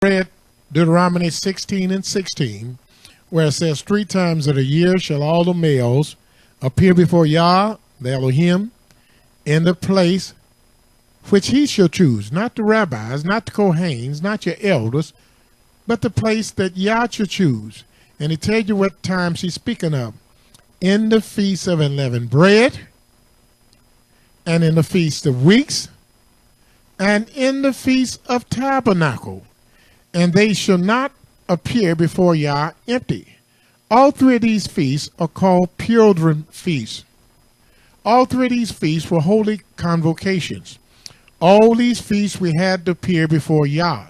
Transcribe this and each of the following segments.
read Deuteronomy 16:16, where it says, 3 times of the year shall all the males appear before Yah, the Elohim, in the place which he shall choose, not the rabbis, not the Kohanes, not your elders, but the place that Yah shall choose. And he tells you what times he's speaking of. In the feast of unleavened bread, and in the feast of weeks, and in the feast of tabernacle. And they shall not appear before Yah empty. All 3 of these feasts are called Pilgrim feasts. All 3 of these feasts were holy convocations. All these feasts we had to appear before Yah.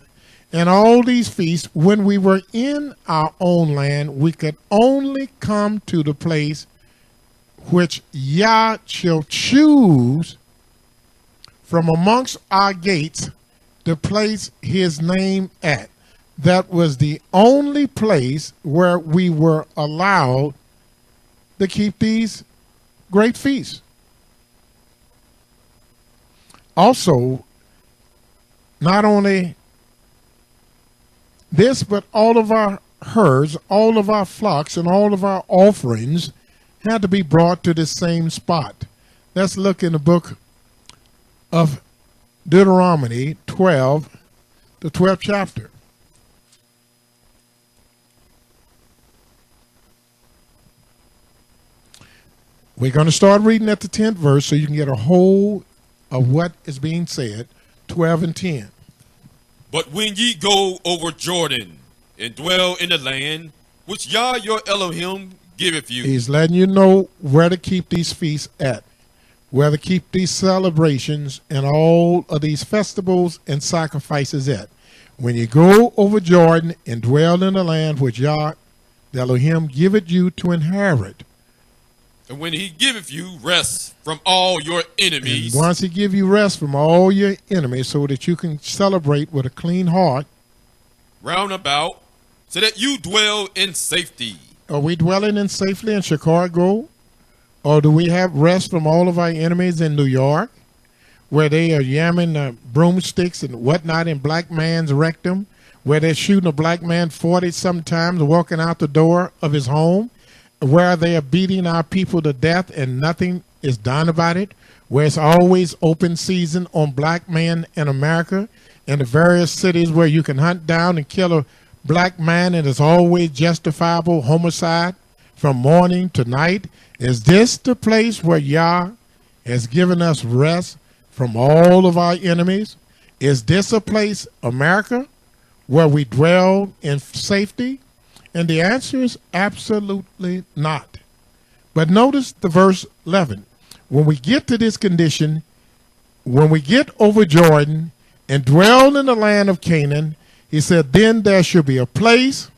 And all these feasts, when we were in our own land, we could only come to the place which Yah shall choose from amongst our gates to place his name at. That was the only place where we were allowed to keep these great feasts. Also, not only this, but all of our herds, all of our flocks, and all of our offerings had to be brought to the same spot. Let's look in the book of Deuteronomy 12, the 12th chapter. We're going to start reading at the 10th verse so you can get a hold of what is being said, 12 and 10. But when ye go over Jordan and dwell in the land which Yah your Elohim giveth you. He's letting you know where to keep these feasts at, where to keep these celebrations and all of these festivals and sacrifices at. When you go over Jordan and dwell in the land which Yah the Elohim giveth you to inherit. And when he giveth you rest from all your enemies. And once he give you rest from all your enemies so that you can celebrate with a clean heart. Round about, so that you dwell in safety. Are we dwelling in safely in Chicago? Or do we have rest from all of our enemies in New York, where they are yamming broomsticks and whatnot in black man's rectum, where they're shooting a black man 40 sometimes walking out the door of his home? Where they are beating our people to death and nothing is done about it, where it's always open season on black men in America, in the various cities where you can hunt down and kill a black man and it's always justifiable homicide from morning to night. Is this the place where Yah has given us rest from all of our enemies? Is this a place, America, where we dwell in safety? And the answer is absolutely not. But notice the verse 11. When we get to this condition, when we get over Jordan and dwell in the land of Canaan, he said, then there should be a place,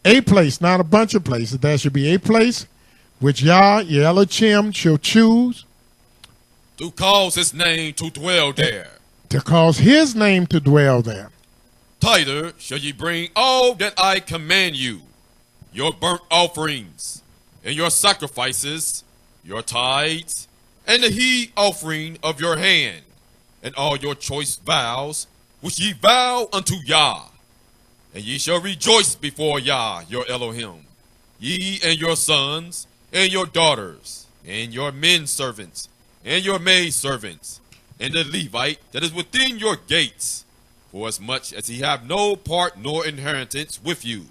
not a bunch of places. There should be a place which Yah, your Elohim, shall choose. To cause his name to dwell there. To cause his name to dwell there. Thither shall ye bring all that I command you, your burnt offerings, and your sacrifices, your tithes, and the heave offering of your hand, and all your choice vows, which ye vow unto Yah. And ye shall rejoice before Yah your Elohim, ye and your sons, and your daughters, and your men servants, and your maid servants, and the Levite that is within your gates, for as much as he have no part nor inheritance with you.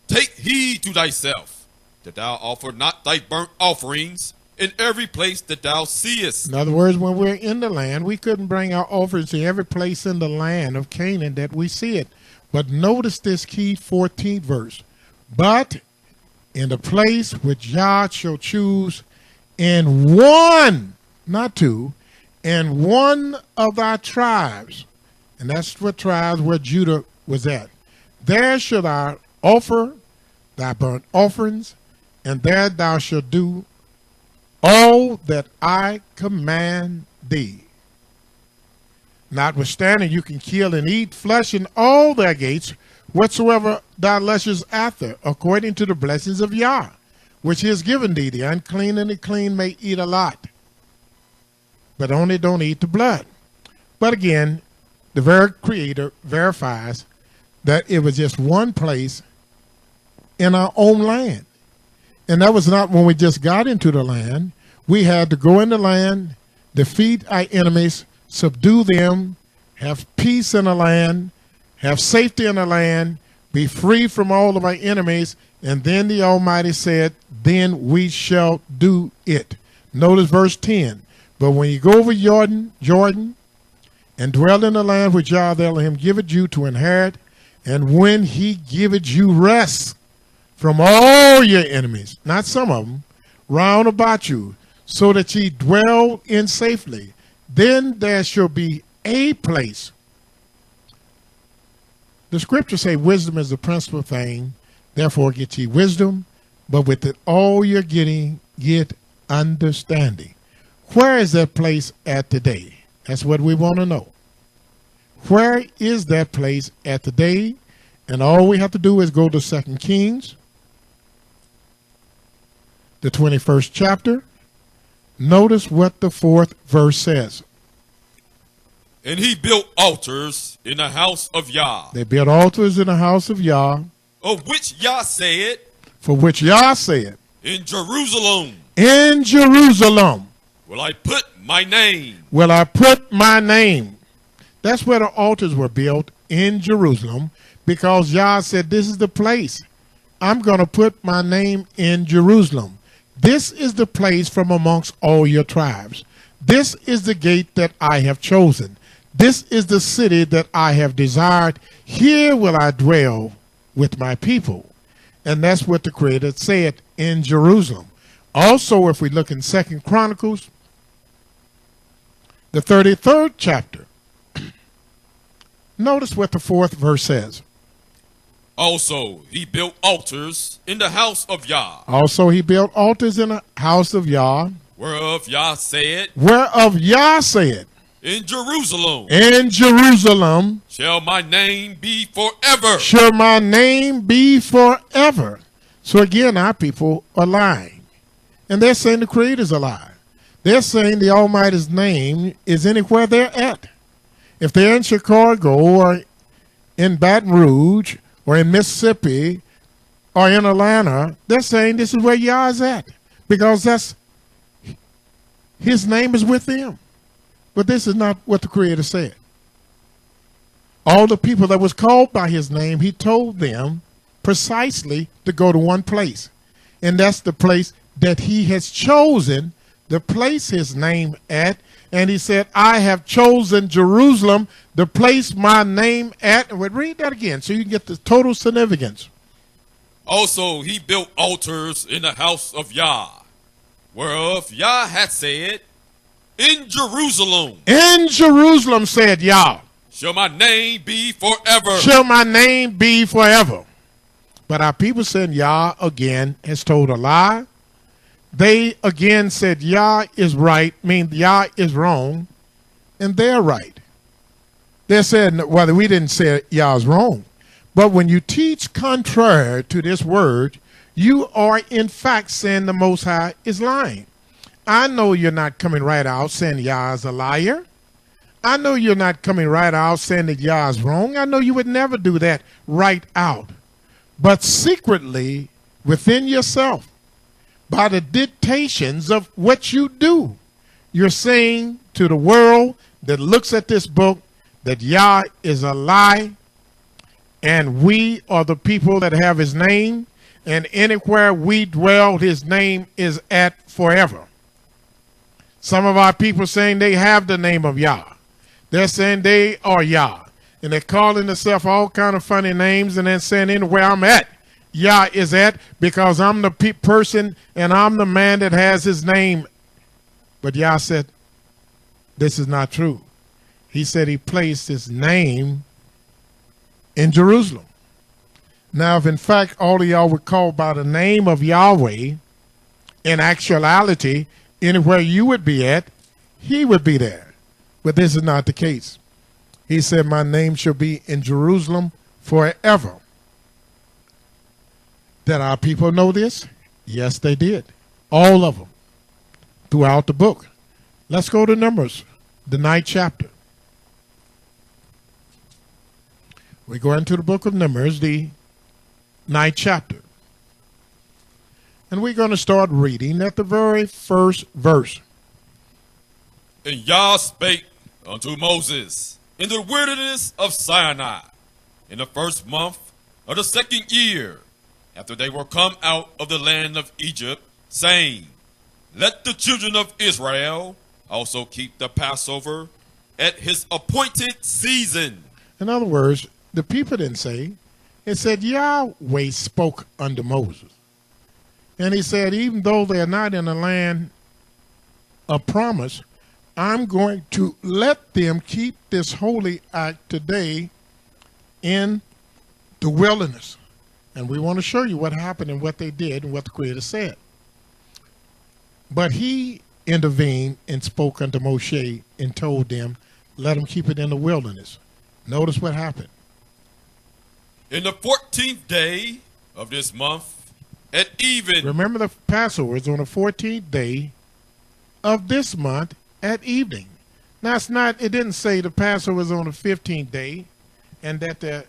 Take heed to thyself, that thou offer not thy burnt offerings in every place that thou seest. In other words, when we're in the land, we couldn't bring our offerings to every place in the land of Canaan that we see it. But notice this key 14th verse. But in the place which Yah shall choose in one, not two, in one of thy tribes, and that's what tribes where Judah was at. There shall thou offer thy burnt offerings, and there thou shalt do all that I command thee. Notwithstanding, you can kill and eat flesh in all their gates, whatsoever thou lustest after, according to the blessings of Yah, which he has given thee. The unclean and the clean may eat a lot, but only don't eat the blood. But again, the very Creator verifies that it was just one place in our own land. And that was not when we just got into the land. We had to go in the land, defeat our enemies, subdue them, have peace in the land, have safety in the land, be free from all of our enemies, and then the Almighty said, then we shall do it. Notice verse 10. But when you go over Jordan, and dwell in the land which Yahweh Elohim giveth you to inherit, and when he giveth you rest from all your enemies, not some of them, round about you, so that ye dwell in safely, then there shall be a place. The scriptures say wisdom is the principal thing, therefore get ye wisdom, but with it all you're getting, get understanding. Where is that place at today? That's what we want to know. Where is that place at today? And all we have to do is go to 2 Kings, the 21st chapter. Notice what the 4th verse says. And he built altars in the house of Yah. They built altars in the house of Yah. Of which Yah said. For which Yah said. In Jerusalem. In Jerusalem. Will I put my name. Will I put my name. That's where the altars were built, in Jerusalem, because Yah said, this is the place. I'm going to put my name in Jerusalem. This is the place from amongst all your tribes. This is the gate that I have chosen. This is the city that I have desired. Here will I dwell with my people. And that's what the Creator said, in Jerusalem. Also, if we look in 2 Chronicles, the 33rd chapter, notice what the 4th verse says. Also, he built altars in the house of Yah. Also, he built altars in the house of Yah. Whereof Yah said. Whereof Yah said. In Jerusalem. In Jerusalem. Shall my name be forever. Shall my name be forever. So again, our people are lying. And they're saying the Creator's a lie. They're saying the Almighty's name is anywhere they're at. If they're in Chicago or in Baton Rouge or in Mississippi or in Atlanta, they're saying this is where Yah is at, because that's his name is with them. But this is not what the Creator said. All the people that was called by his name, he told them precisely to go to one place. And that's the place that he has chosen to place his name at. And he said, I have chosen Jerusalem to place my name at. And we'll read that again so you can get the total significance. Also, he built altars in the house of Yah, whereof Yah had said, in Jerusalem. In Jerusalem, said Yah. Shall my name be forever. Shall my name be forever. But our people said Yah again has told a lie. They again said Yah is right, Yah is wrong, and they're right. They're saying, well, we didn't say Yah is wrong. But when you teach contrary to this word, you are in fact saying the Most High is lying. I know you're not coming right out saying Yah is a liar. I know you're not coming right out saying that Yah is wrong. I know you would never do that right out. But secretly, within yourself, by the dictations of what you do, you're saying to the world that looks at this book that Yah is a lie, and we are the people that have his name, and anywhere we dwell, his name is at forever. Some of our people saying they have the name of Yah. They're saying they are Yah, and they're calling themselves all kind of funny names, and then saying anywhere I'm at, Yah is at, because I'm the person and I'm the man that has his name. But Yah said, this is not true. He said he placed his name in Jerusalem. Now, if in fact all of y'all were called by the name of Yahweh, in actuality, anywhere you would be at, he would be there. But this is not the case. He said, my name shall be in Jerusalem forever. Did our people know this? Yes, they did. All of them. Throughout the book. Let's go to Numbers, the 9th chapter. We go into the book of Numbers, the 9th chapter. And we're going to start reading at the very first verse. And Yah spake unto Moses in the wilderness of Sinai, in the first month of the second year, after they were come out of the land of Egypt, saying, Let the children of Israel also keep the Passover at his appointed season. In other words, the people didn't say, it said Yahweh spoke unto Moses. And he said, even though they're not in the land of promise, I'm going to let them keep this holy act today in the wilderness. And we want to show you what happened and what they did and what the Creator said. But he intervened and spoke unto Moshe and told them, let them keep it in the wilderness. Notice what happened. In the 14th day of this month, at even. Remember, the Passover is on the 14th day of this month at evening. Now, it didn't say the Passover is on the 15th day and that the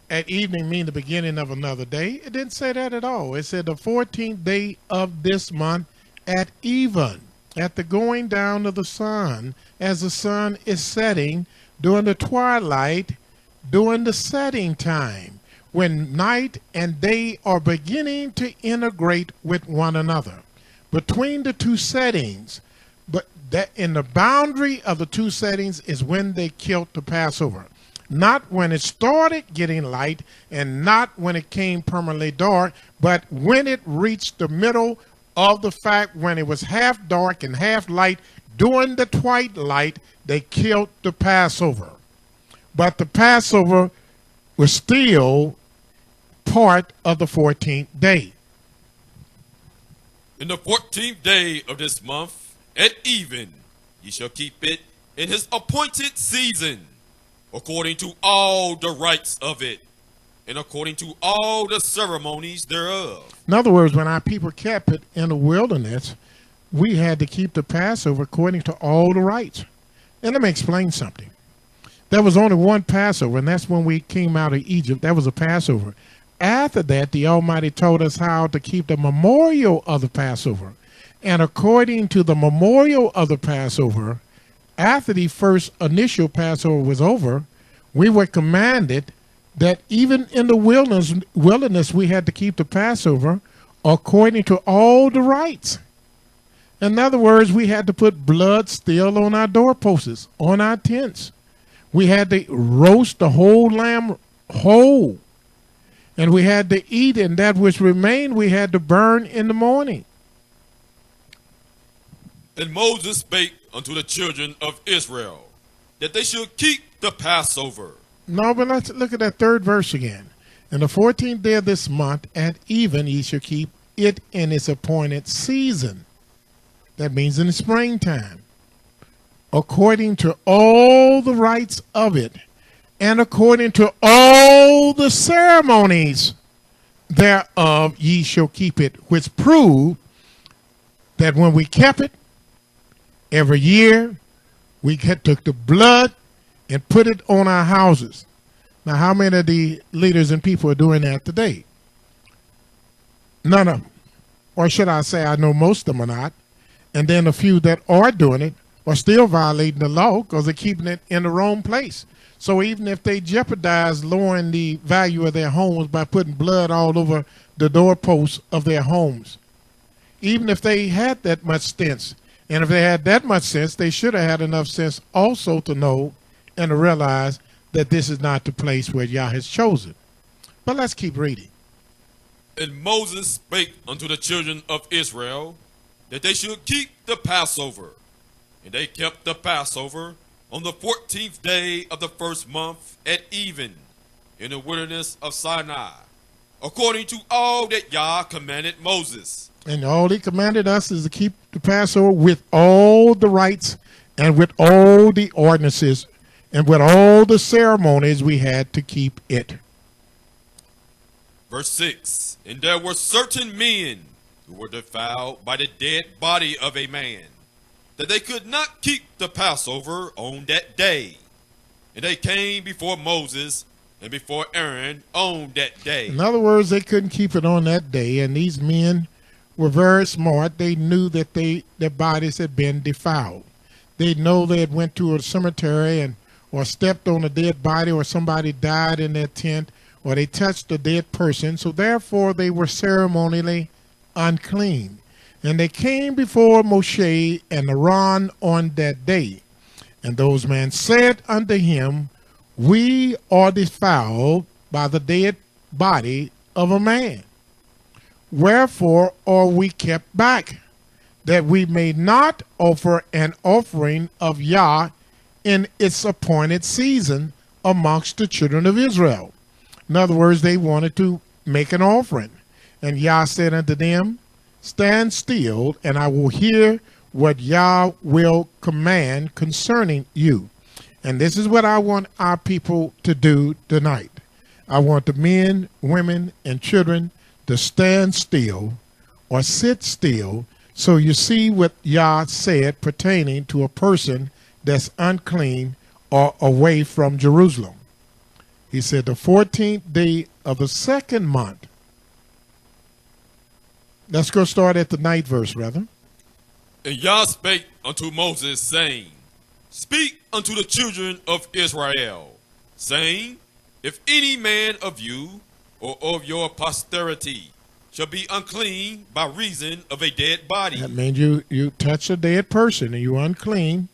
at evening mean the beginning of another day. It didn't say that at all. It said the 14th day of this month at even, at the going down of the sun, as the sun is setting, during the twilight, during the setting time, when night and day are beginning to integrate with one another. Between the two settings, but that in the boundary of the two settings is when they killed the Passover. Not when it started getting light and not when it came permanently dark, but when it reached the middle of the fact when it was half dark and half light during the twilight, they killed the Passover. But the Passover was still part of the 14th day. In the 14th day of this month, at even, ye shall keep it in his appointed season, according to all the rites of it, and according to all the ceremonies thereof. In other words, when our people kept it in the wilderness, we had to keep the Passover according to all the rites. And let me explain something. There was only one Passover, and that's when we came out of Egypt. That was a Passover. After that, the Almighty told us how to keep the memorial of the Passover. And according to the memorial of the Passover, after the first initial Passover was over, we were commanded that even in the wilderness we had to keep the Passover according to all the rites. In other words, we had to put blood still on our doorposts, on our tents. We had to roast the whole lamb whole. And we had to eat, and that which remained we had to burn in the morning. And Moses spake unto the children of Israel, that they should keep the Passover. No, but let's look at that third verse again. In the 14th day of this month, at even, ye shall keep it in its appointed season. That means in the springtime. According to all the rites of it, and according to all the ceremonies thereof, ye shall keep it, which prove that when we kept it, every year, we took the blood and put it on our houses. Now, how many of the leaders and people are doing that today? None of them. Or should I say, I know most of them are not. And then a few that are doing it are still violating the law because they're keeping it in the wrong place. So even if they jeopardize lowering the value of their homes by putting blood all over the doorposts of their homes, even if they had that much sense, and if they had that much sense, they should have had enough sense also to know and to realize that this is not the place where Yah has chosen. But let's keep reading. And Moses spake unto the children of Israel, that they should keep the Passover. And they kept the Passover on the 14th day of the first month at even, in the wilderness of Sinai, according to all that Yah commanded Moses. And all he commanded us is to keep the Passover with all the rites and with all the ordinances and with all the ceremonies we had to keep it. Verse 6, and there were certain men who were defiled by the dead body of a man, that they could not keep the Passover on that day. And they came before Moses and before Aaron on that day. In other words, they couldn't keep it on that day, and these men were very smart. They knew that their bodies had been defiled. They know they had went to a cemetery or stepped on a dead body, or somebody died in their tent, or they touched a dead person. So therefore they were ceremonially unclean. And they came before Moshe and Aaron on that day. And those men said unto him, We are defiled by the dead body of a man. Wherefore are we kept back, that we may not offer an offering of Yah in its appointed season amongst the children of Israel? In other words, they wanted to make an offering. And Yah said unto them, Stand still, and I will hear what Yah will command concerning you. And this is what I want our people to do tonight. I want the men, women, and children to stand still or sit still, so you see what Yah said pertaining to a person that's unclean or away from Jerusalem. He said the 14th day of the second month. Let's go start at the 9th verse, rather. And Yah spake unto Moses, saying, Speak unto the children of Israel, saying, If any man of you or of your posterity shall be unclean by reason of a dead body, That means you touch a dead person and you're unclean.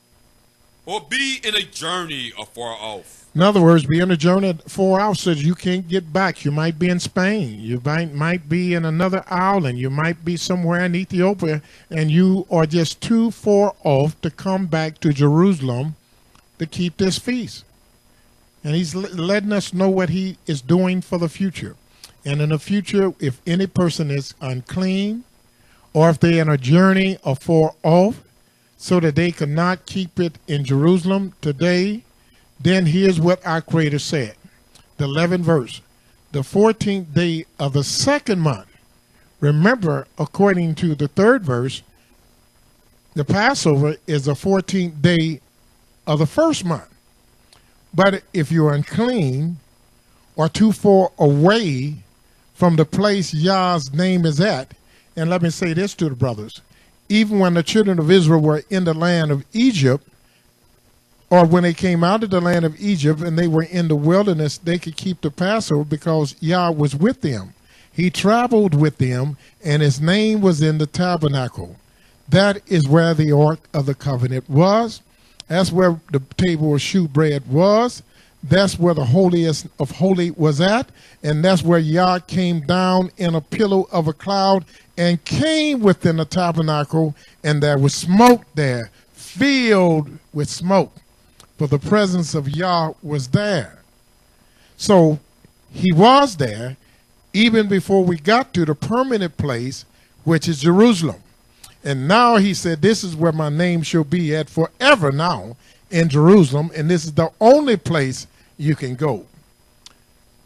or be in a journey afar off, In other words, be on a journey 4 hours so you can't get back. You might be in Spain. You might be in another island. You might be somewhere in Ethiopia, and you are just too far off to come back to Jerusalem to keep this feast. And he's letting us know what he is doing for the future. And in the future, if any person is unclean, or if they're in a journey afar off, so that they cannot keep it in Jerusalem today, then here's what our Creator said. The 11th verse. The 14th day of the second month. Remember, according to the 3rd verse, the Passover is the 14th day of the first month. But if you're unclean or too far away from the place Yah's name is at, and let me say this to the brothers, even when the children of Israel were in the land of Egypt, or when they came out of the land of Egypt and they were in the wilderness, they could keep the Passover because Yah was with them. He traveled with them, and his name was in the tabernacle. That is where the Ark of the Covenant was. That's where the table of shewbread was. That's where the holiest of holy was at. And that's where Yah came down in a pillar of a cloud and came within the tabernacle, and there was smoke there, filled with smoke. For the presence of Yah was there. So he was there even before we got to the permanent place, which is Jerusalem. And now he said, this is where my name shall be at forever now, in Jerusalem, and this is the only place you can go.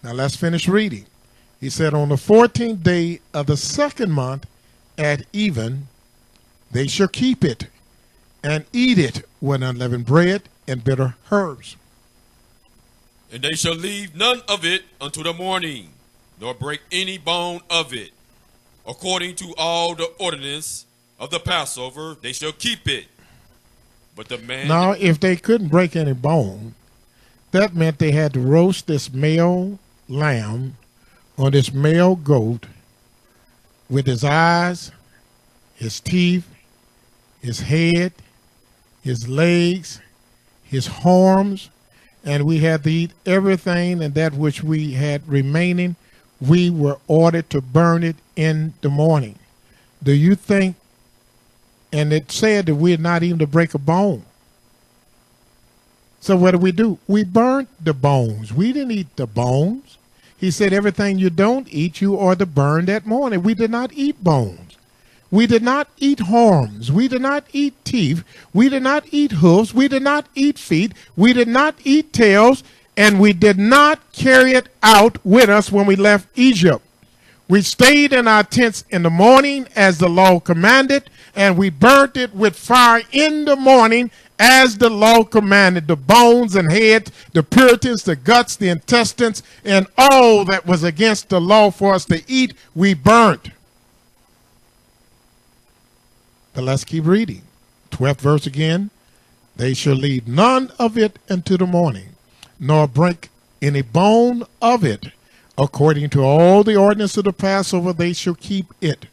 Now let's finish reading. He said, on the 14th day of the second month at even, they shall keep it and eat it with unleavened bread and bitter herbs. and they shall leave none of it until the morning, nor break any bone of it. According to all the ordinance of the Passover, they shall keep it. But the man... Now, if they couldn't break any bone, that meant they had to roast this male lamb or this male goat with his eyes, his teeth, his head, his legs, his horns, and we had to eat everything, and that which we had remaining, we were ordered to burn it in the morning. Do you think, and it said that we're not even to break a bone. So what do? We burnt the bones. We didn't eat the bones. He said everything you don't eat, you are to burn that morning. We did not eat bones. We did not eat horns. We did not eat teeth. We did not eat hooves. We did not eat feet. We did not eat tails. And we did not carry it out with us when we left Egypt. We stayed in our tents in the morning as the law commanded, and we burnt it with fire in the morning as the law commanded, the bones and head, the purities, the guts, the intestines, and all that was against the law for us to eat, we burnt. But let's keep reading. 12th verse again. They shall leave none of it until the morning, nor break any bone of it. According to all the ordinance of the Passover, they shall keep it.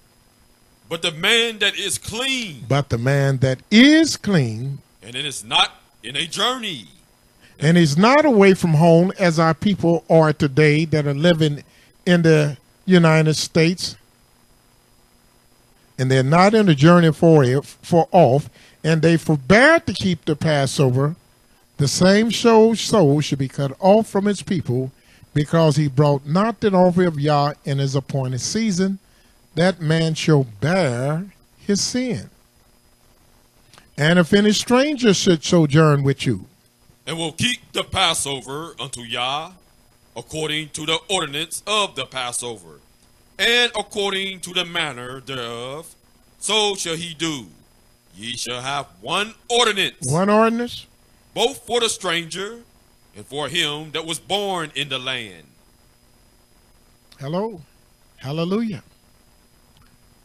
But the man that is clean, But the man that is clean, and it is not in a journey, and is not away from home as our people are today that are living in the United States, and they're not in a journey for off, and they forbear to keep the Passover, the same soul should be cut off from his people, because he brought not the offering of Yah in his appointed season. That man shall bear his sin. And if any stranger should sojourn with you, and will keep the Passover unto Yah, according to the ordinance of the Passover, and according to the manner thereof, so shall he do. Ye shall have one ordinance, both for the stranger and for him that was born in the land. Hello. Hallelujah.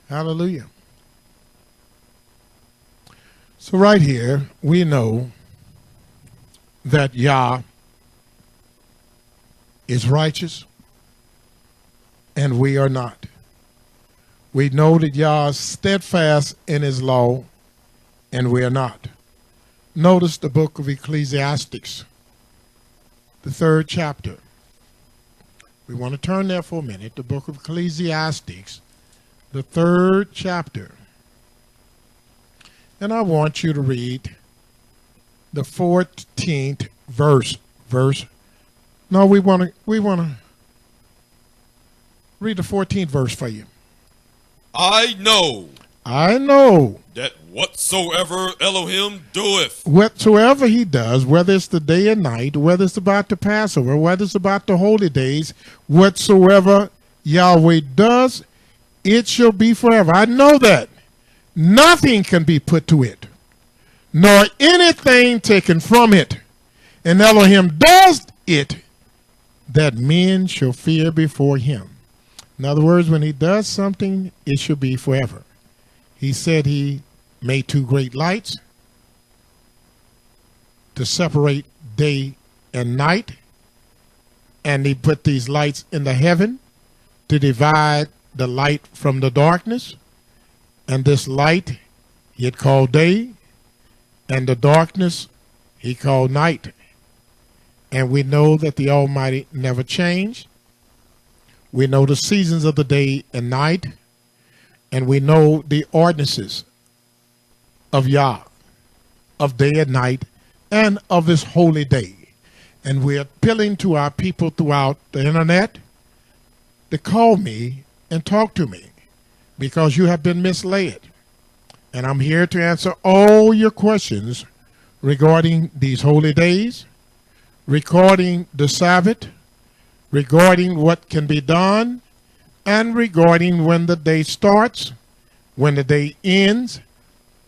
Hallelujah. So right here, we know that Yah is righteous and we are not. We know that Yah is steadfast in his law and we are not. Notice the book of Ecclesiastes, the 3rd chapter. We want to turn there for a minute. The book of Ecclesiastes, the 3rd chapter. And I want you to read the 14th verse. No, we want to read the 14th verse for you. I know that whatsoever Elohim doeth, whatsoever he does, whether it's the day and night, whether it's about the Passover, whether it's about the holy days, whatsoever Yahweh does, it shall be forever. I know that nothing can be put to it, nor anything taken from it. And Elohim does it, that men shall fear before him. In other words, when he does something, it shall be forever. He said he made 2 great lights to separate day and night, and he put these lights in the heaven to divide the light from the darkness. And this light he had called day, and the darkness he called night. And we know that the Almighty never changed. We know the seasons of the day and night, and we know the ordinances of Yah, of day and night, and of his holy day. And we're appealing to our people throughout the internet to call me and talk to me, because you have been misled. And I'm here to answer all your questions regarding these holy days, regarding the Sabbath, regarding what can be done, and regarding when the day starts, when the day ends,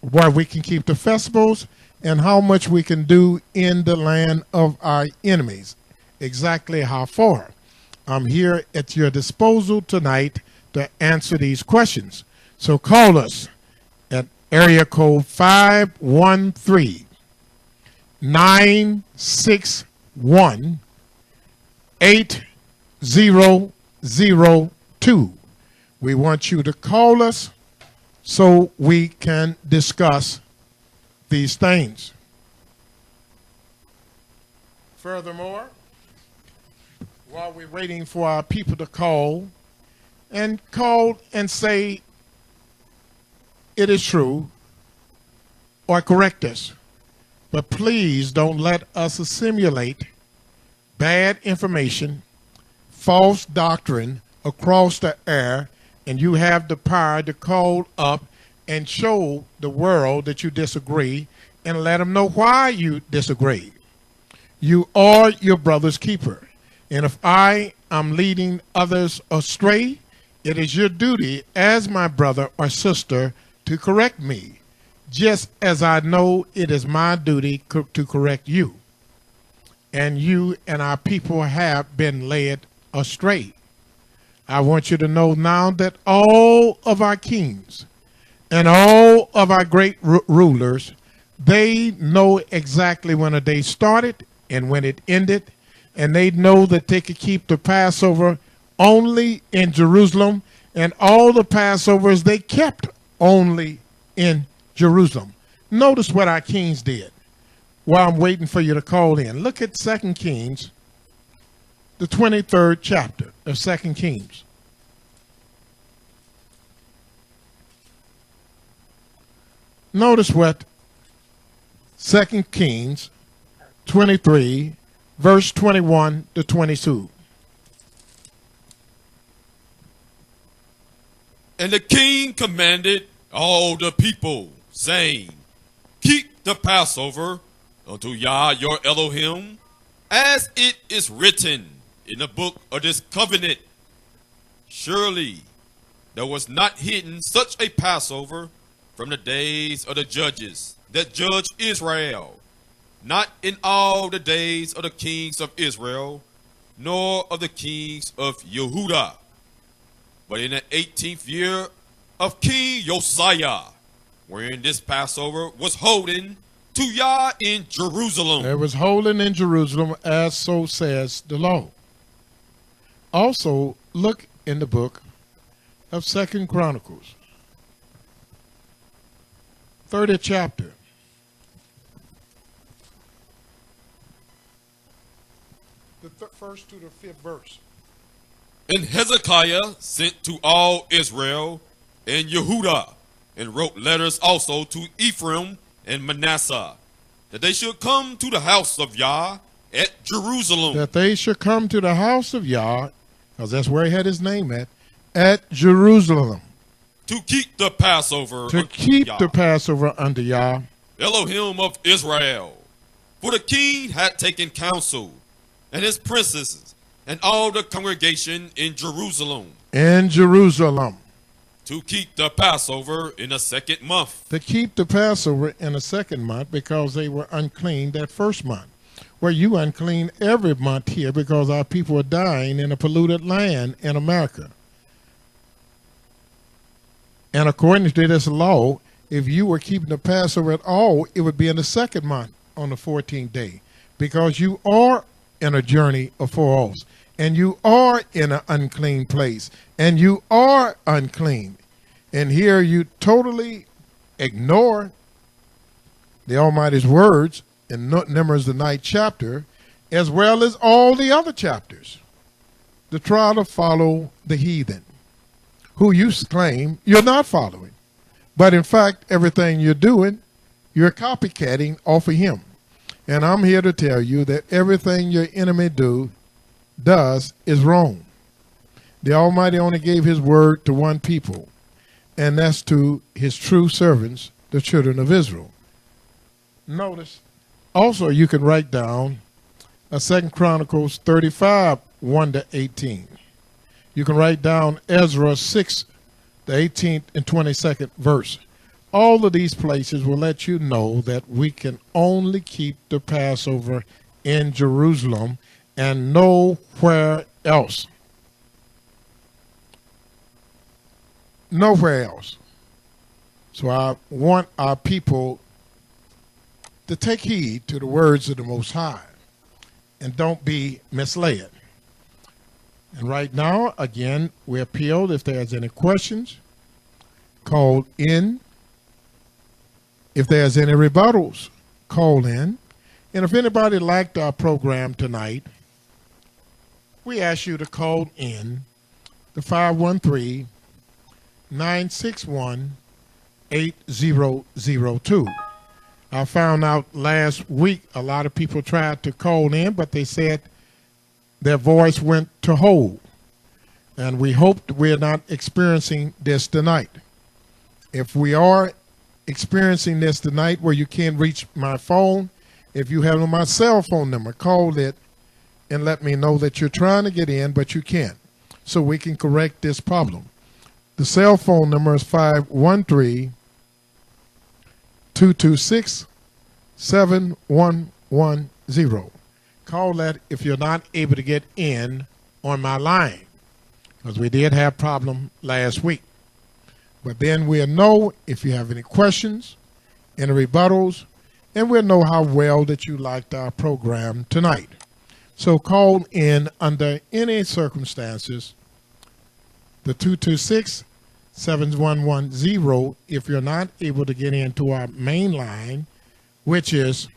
where we can keep the festivals, and how much we can do in the land of our enemies. Exactly how far. I'm here at your disposal tonight to answer these questions. So call us at area code 513-961-8002. We want you to call us so we can discuss these things. Furthermore, while we're waiting for our people to call and say it is true or correct us, but please don't let us assimilate bad information, false doctrine across the air, and you have the power to call up and show the world that you disagree and let them know why you disagree. You are your brother's keeper. And if I am leading others astray, it is your duty as my brother or sister to correct me just as I know it is my duty to correct you. And you and our people have been led astray. I want you to know now that all of our kings and all of our great rulers, they know exactly when a day started and when it ended, and they know that they could keep the Passover only in Jerusalem, and all the Passovers they kept only in Jerusalem. Notice what our kings did while I'm waiting for you to call in. Look at 2 Kings, the 23rd chapter of 2 Kings. Notice what 2 Kings 23, verse 21 to 22. And the king commanded all the people, saying, Keep the Passover unto Yah your Elohim, as it is written in the book of this covenant. Surely there was not hidden such a Passover from the days of the judges that judged Israel, not in all the days of the kings of Israel, nor of the kings of Yehudah, but in the 18th year of King Josiah, wherein this Passover was holding to Yah in Jerusalem. It was holding in Jerusalem, as so says the law. Also, look in the book of 2 Chronicles, 30th chapter. The first to the fifth verse. And Hezekiah sent to all Israel and Yehudah, and wrote letters also to Ephraim and Manasseh, that they should come to the house of Yah at Jerusalem. That they should come to the house of Yah, because that's where he had his name at Jerusalem. To keep the Passover. To keep the Passover unto Yah, Elohim of Israel. For the king had taken counsel, and his princes, and all the congregation in Jerusalem. In Jerusalem. To keep the Passover in the second month. To keep the Passover in the second month, because they were unclean that first month. Well, you unclean every month here because our people are dying in a polluted land in America. And according to this law, if you were keeping the Passover at all, it would be in the second month on the 14th day, because you are in a journey of 4 hours, and you are in an unclean place, and you are unclean. And here you totally ignore the Almighty's words in Numbers, the 9th chapter, as well as all the other chapters, to try to follow the heathen, who you claim you're not following. But in fact, everything you're doing, you're copycatting off of him. And I'm here to tell you that everything your enemy does is wrong. The Almighty only gave his word to one people, and that's to his true servants, the children of Israel. Notice, also you can write down 2 Chronicles 35, 1 to 18. You can write down Ezra 6, the 18th and 22nd verse. All of these places will let you know that we can only keep the Passover in Jerusalem and nowhere else. Nowhere else. So I want our people to take heed to the words of the Most High and don't be misled. And right now, again, we appeal if there's any questions, call in. If there's any rebuttals, call in. And if anybody liked our program tonight, we ask you to call in the 513-961-8002. I found out last week a lot of people tried to call in, but they said their voice went to hold. And we hope we're not experiencing this tonight. If we are experiencing this tonight where you can't reach my phone, if you have my cell phone number, call it and let me know that you're trying to get in, but you can't, so we can correct this problem. The cell phone number is 226-7110. Call that if you're not able to get in on my line, because we did have problem last week. But then we'll know if you have any questions, any rebuttals, and we'll know how well that you liked our program tonight. So call in under any circumstances, the 226-7110, if you're not able to get into our main line, which is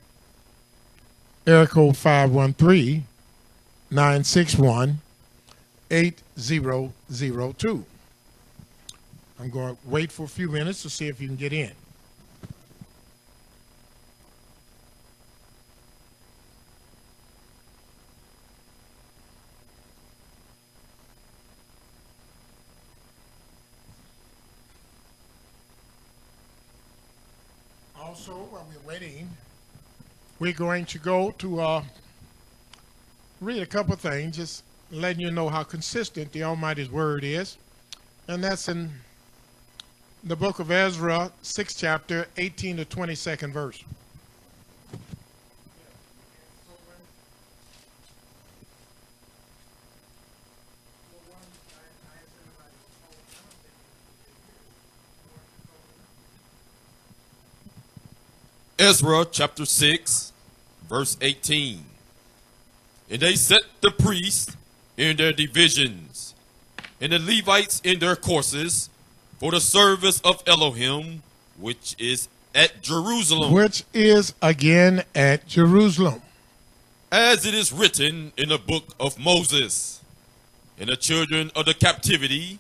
area code 513-961-8002. I'm going to wait for a few minutes to see if you can get in. Also, while we're waiting, we're going to go to read a couple of things, just letting you know how consistent the Almighty's Word is. And that's in the book of Ezra, 6th chapter, 18 to 22nd verse. Ezra chapter 6, verse 18. And they set the priests in their divisions, and the Levites in their courses, for the service of Elohim, which is at Jerusalem. Which is again at Jerusalem. As it is written in the book of Moses. And the children of the captivity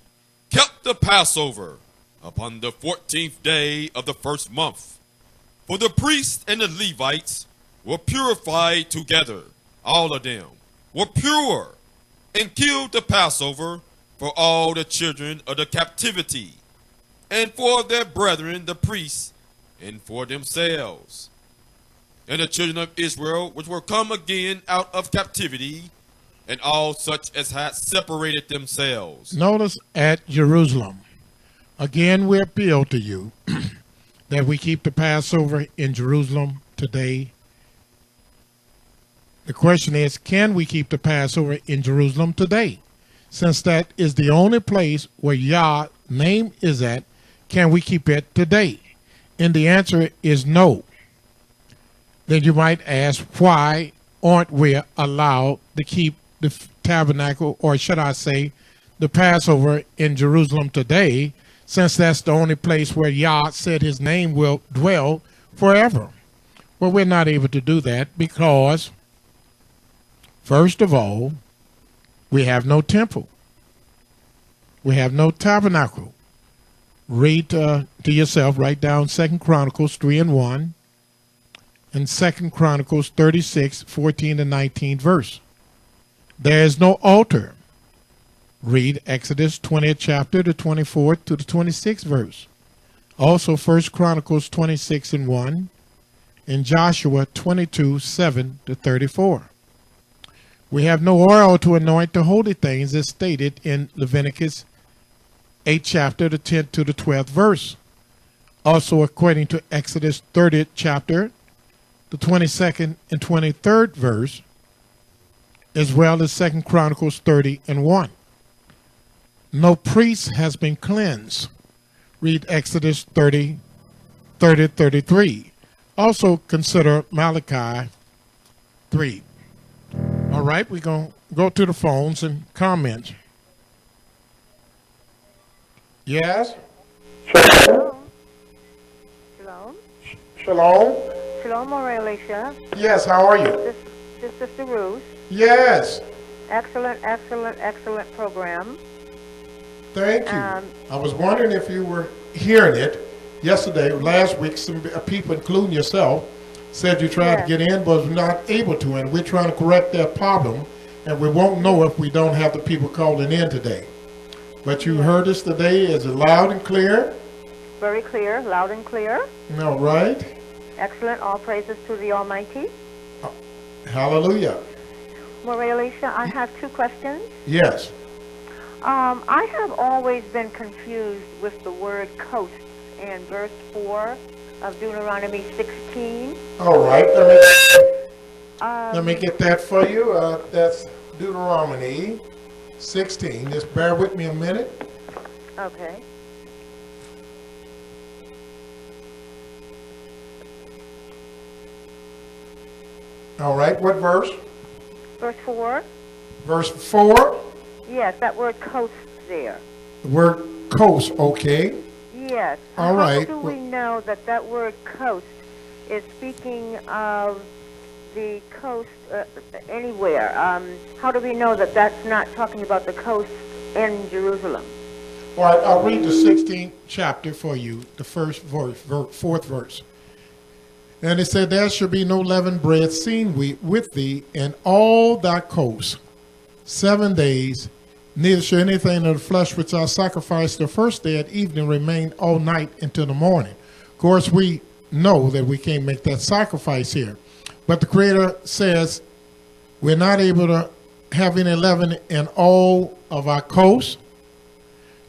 kept the Passover upon the 14th day of the first month. For the priests and the Levites were purified together. All of them were pure, and killed the Passover for all the children of the captivity, and for their brethren the priests, and for themselves. And the children of Israel, which were come again out of captivity, and all such as had separated themselves. Notice at Jerusalem. Again, we appeal to you that we keep the Passover in Jerusalem today. The question is, can we keep the Passover in Jerusalem today? Since that is the only place where Yah's name is at, can we keep it today? And the answer is no. Then you might ask, why aren't we allowed to keep the tabernacle, or should I say, the Passover in Jerusalem today, since that's the only place where Yah said his name will dwell forever? Well, we're not able to do that because, first of all, we have no temple. We have no tabernacle. Read to yourself, write down 2 Chronicles 3:1 and 2 Chronicles 36, 14 to 19 verse. There is no altar. Read Exodus 20th chapter, the 24th to the 26th verse. Also 1 Chronicles 26:1 and Joshua 22, 7 to 34. We have no oil to anoint the holy things as stated in Leviticus 8th chapter, the 10th to the 12th verse. Also according to Exodus 30th chapter, the 22nd and 23rd verse, as well as 2 Chronicles 30:1. No priest has been cleansed. Read Exodus 30, 33. Also consider Malachi 3. All right, we're going to go to the phones and comment. Yes? Shalom. Shalom. Shalom? Shalom, Elisha. Yes, how are you? This is Sister Ruth. Yes. Excellent, excellent, excellent program. Thank you. I was wondering if you were hearing it. Yesterday, last week, some people, including yourself, said you tried to get in but was not able to, and we're trying to correct that problem, and we won't know if we don't have the people calling in today. But you heard us today. Is it loud and clear? Very clear, loud and clear. All right. Excellent. All praises to the Almighty. Hallelujah. Elisha, I have two questions. Yes. I have always been confused with the word coast in verse 4 of Deuteronomy 16. All right, let me get that for you. That's Deuteronomy 16. Just bear with me a minute. Okay. All right, what verse? Verse 4. Verse 4. Yes, that word coast there. The word coast, okay. Yes. All right. How do we know that that word coast is speaking of the coast anywhere? How do we know that that's not talking about the coast in Jerusalem? All right, I'll read the 16th chapter for you, the first verse, fourth verse. And it said, there shall be no leavened bread seen with thee in all thy coasts 7 days, neither shall anything of the flesh which I sacrificed the first day at evening remain all night until the morning. Of course, we know that we can't make that sacrifice here. But the Creator says we're not able to have any leaven in all of our coasts.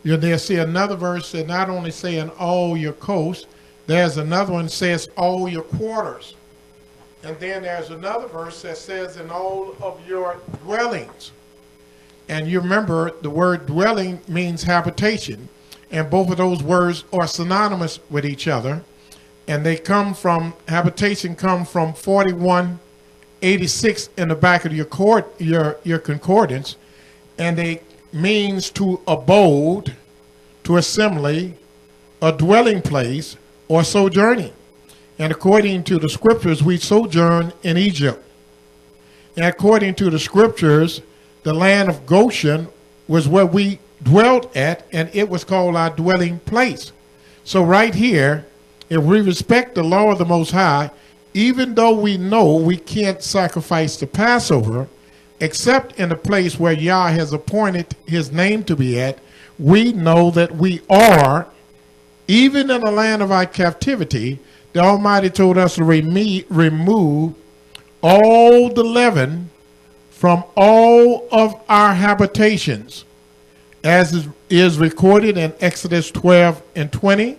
You'll there see another verse that not only say in all your coasts, there's another one that says all your quarters. And then there's another verse that says in all of your dwellings. And you remember the word dwelling means habitation. And both of those words are synonymous with each other. And they come from, habitation come from 4186 in the back of your concordance. And they means to abode, to assembly, a dwelling place, or sojourning. And according to the scriptures, we sojourn in Egypt. And according to the scriptures, the land of Goshen was where we dwelt at, and it was called our dwelling place. So right here, if we respect the law of the Most High, even though we know we can't sacrifice the Passover, except in the place where Yah has appointed his name to be at, we know that we are, even in the land of our captivity, the Almighty told us to remove all the leaven from all of our habitations, as is recorded in Exodus 12 and 20.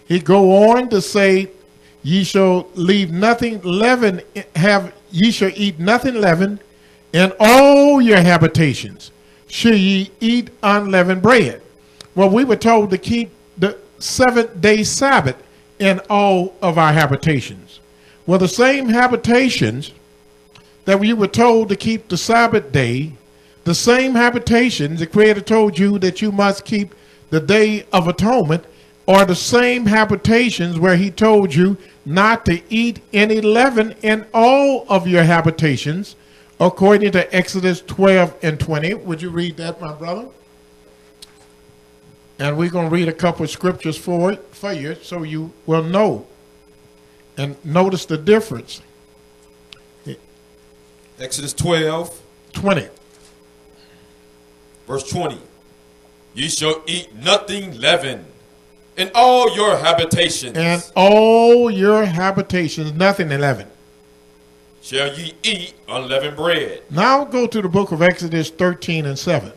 He go on to say, ye shall leave nothing leavened, ye shall eat nothing leavened, in all your habitations shall ye eat unleavened bread. Well, we were told to keep the 7-day Sabbath in all of our habitations. Well, the same habitations that we were told to keep the Sabbath day, the same habitations the Creator told you that you must keep the Day of Atonement, are the same habitations where he told you not to eat any leaven in all of your habitations, according to Exodus 12 and 20. Would you read that, my brother? And we're going to read a couple of scriptures for you so you will know. And notice the difference. Exodus 12, 20. verse 20. Ye shall eat nothing leavened in all your habitations. And all your habitations, nothing leavened. Shall ye eat unleavened bread. Now go to the book of Exodus 13 and 7.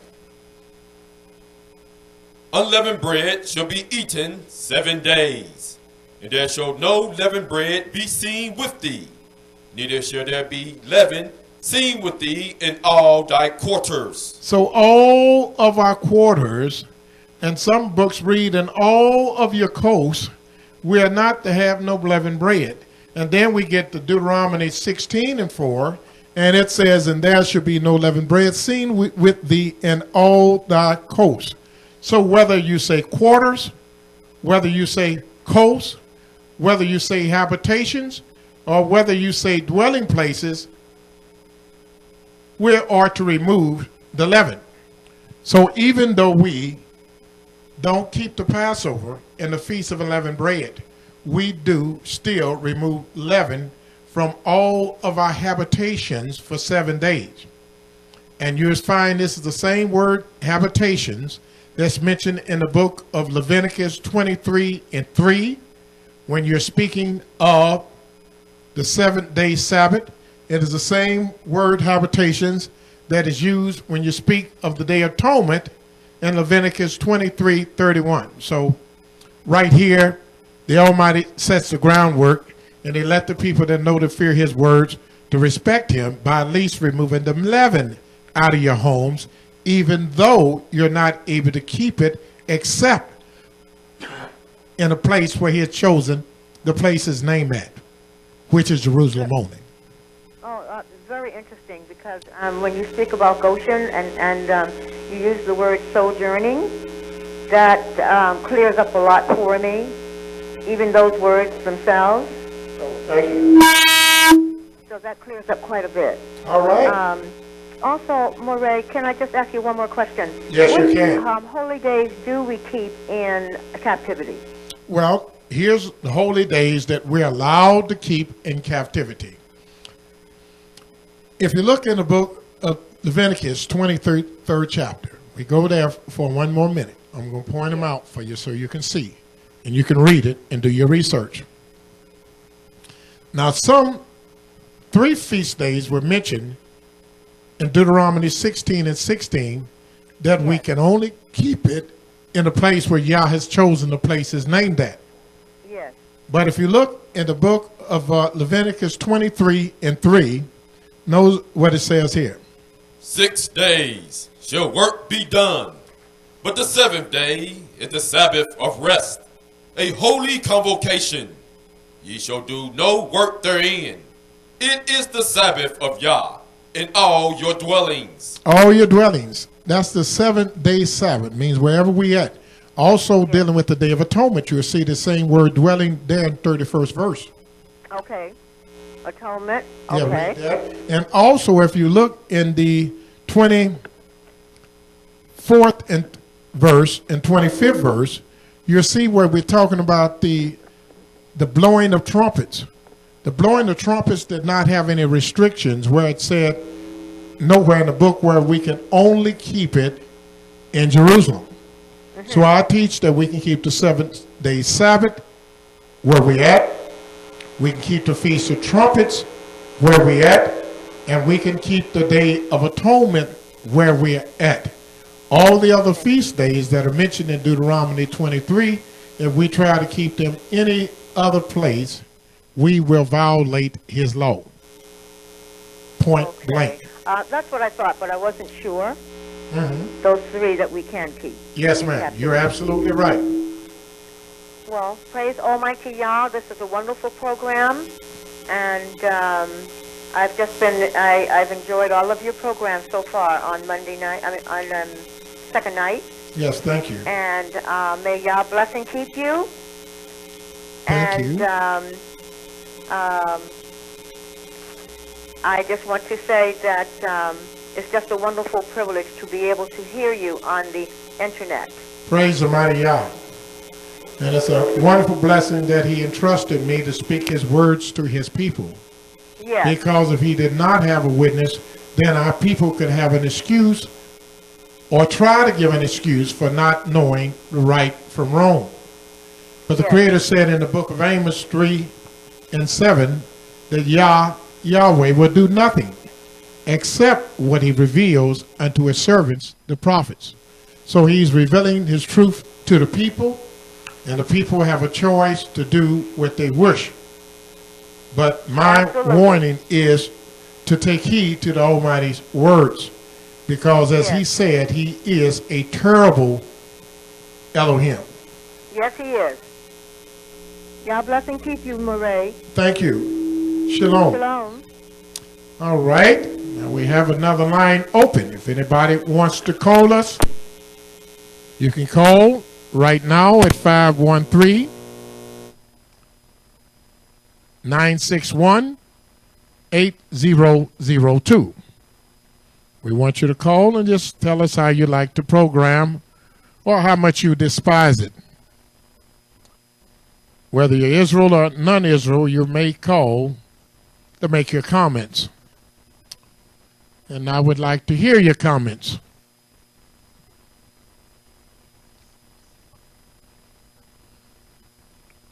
Unleavened bread shall be eaten 7 days, and there shall no leavened bread be seen with thee, neither shall there be leaven seen with thee in all thy quarters. So all of our quarters, and some books read in all of your coasts, we are not to have no leavened bread. And then we get to Deuteronomy 16 and 4, and it says, and there shall be no leavened bread seen with thee in all thy coasts. So whether you say quarters, whether you say coasts, whether you say habitations, or whether you say dwelling places, we are to remove the leaven. So even though we don't keep the Passover and the Feast of Unleavened Bread, we do still remove leaven from all of our habitations for 7 days. And you'll find this is the same word, habitations, that's mentioned in the book of Leviticus 23 and 3, when you're speaking of the 7-day Sabbath. It is the same word, habitations, that is used when you speak of the Day of Atonement in Leviticus 23:31. So right here, The Almighty sets the groundwork, and he let the people that know to fear his words to respect him by at least removing the leaven out of your homes, even though you're not able to keep it except in a place where he has chosen the place his name at, which is Jerusalem only. Oh, very interesting, because when you speak about Goshen and you use the word sojourning, that clears up a lot for me, even those words themselves. Thank you. So that clears up quite a bit. All right. Also, Moray, can I just ask you one more question? Yes, you can. Which holy days do we keep in captivity? Well, here's the holy days that we're allowed to keep in captivity. If you look in the book of Leviticus, 23rd chapter, we go there for one more minute. I'm going to point them out for you so you can see, and you can read it and do your research. Now, some 3 feast days were mentioned in Deuteronomy 16 and 16 that we can only keep it in a place where Yah has chosen the place is named at. Yes. But if you look in the book of Leviticus 23 and 3, knows what it says here. 6 days shall work be done, but the 7th day is the Sabbath of rest, a holy convocation. Ye shall do no work therein. It is the Sabbath of Yah in all your dwellings. All your dwellings. That's the 7th-day Sabbath. Means wherever we at. Also dealing with the Day of Atonement, you'll see the same word dwelling there in 31st verse. Okay. Atonement. Yeah, Okay. that. And also, if you look in the 24th and verse and 25th verse, you'll see where we're talking about the blowing of trumpets. The blowing of trumpets did not have any restrictions, where it said nowhere in the book where we can only keep it in Jerusalem. So I teach that we can keep the 7th-day Sabbath where we at. We can keep the Feast of Trumpets where we at. And we can keep the Day of Atonement where we're at. All the other feast days that are mentioned in Deuteronomy 23, if we try to keep them any other place, we will violate his law. Point blank. That's what I thought, but I wasn't sure. Mm-hmm. Those 3 that we can keep. Yes, ma'am. You're absolutely right. Well, praise Almighty Yah. This is a wonderful program, and I've enjoyed all of your programs so far on Monday night. On second night. Yes, thank you. And may Yah bless and keep you. Thank you. I just want to say that it's just a wonderful privilege to be able to hear you on the internet. Praise the mighty Yah. And it's a wonderful blessing that he entrusted me to speak his words to his people. Yes. Because if he did not have a witness, then our people could have an excuse or try to give an excuse for not knowing the right from wrong. But the Creator said in the book of Amos 3 and 7 that Yahweh will do nothing except what he reveals unto his servants, the prophets. So he's revealing his truth to the people, and the people have a choice to do what they wish. But my warning is to take heed to the Almighty's words, because as he said, he is a terrible Elohim. Yes, he is. Yah bless and keep you, Moray. Thank you. Shalom. Shalom. All right. Now we have another line open. If anybody wants to call us, you can call right now at 513-961-8002. We want you to call and just tell us how you like the program or how much you despise it. Whether you're Israel or non-Israel, you may call to make your comments. And I would like to hear your comments.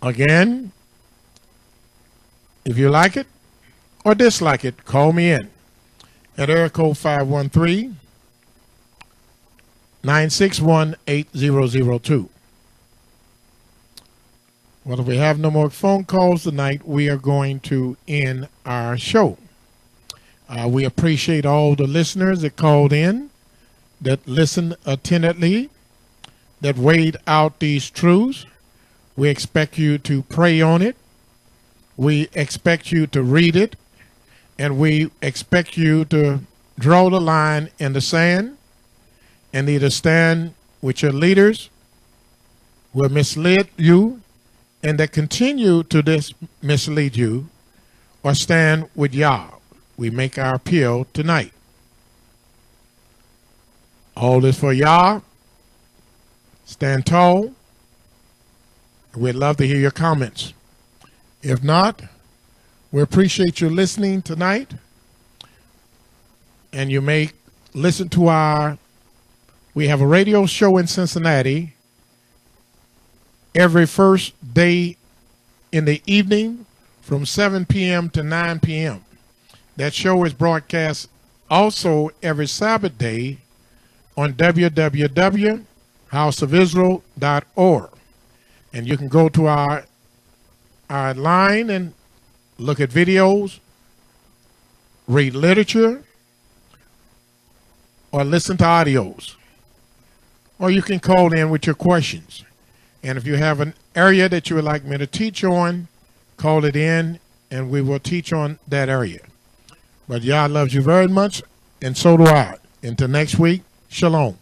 Again, if you like it or dislike it, call me in at area code 513-961-8002. Well, if we have no more phone calls tonight, we are going to end our show. We appreciate all the listeners that called in, that listened attentively, that weighed out these truths. We expect you to pray on it. We expect you to read it. And we expect you to draw the line in the sand and either stand with your leaders who have misled you and that continue to mislead you, or stand with Yah. We make our appeal tonight. All this for Yah. Stand tall. We'd love to hear your comments. If not, we appreciate you listening tonight. And you may listen to we have a radio show in Cincinnati every first day in the evening from 7 p.m. to 9 p.m. That show is broadcast also every Sabbath day on www.houseofisrael.org. And you can go to our line and look at videos, read literature, or listen to audios. Or you can call in with your questions. And if you have an area that you would like me to teach on, call it in and we will teach on that area. But Yah loves you very much, and so do I. Until next week, shalom.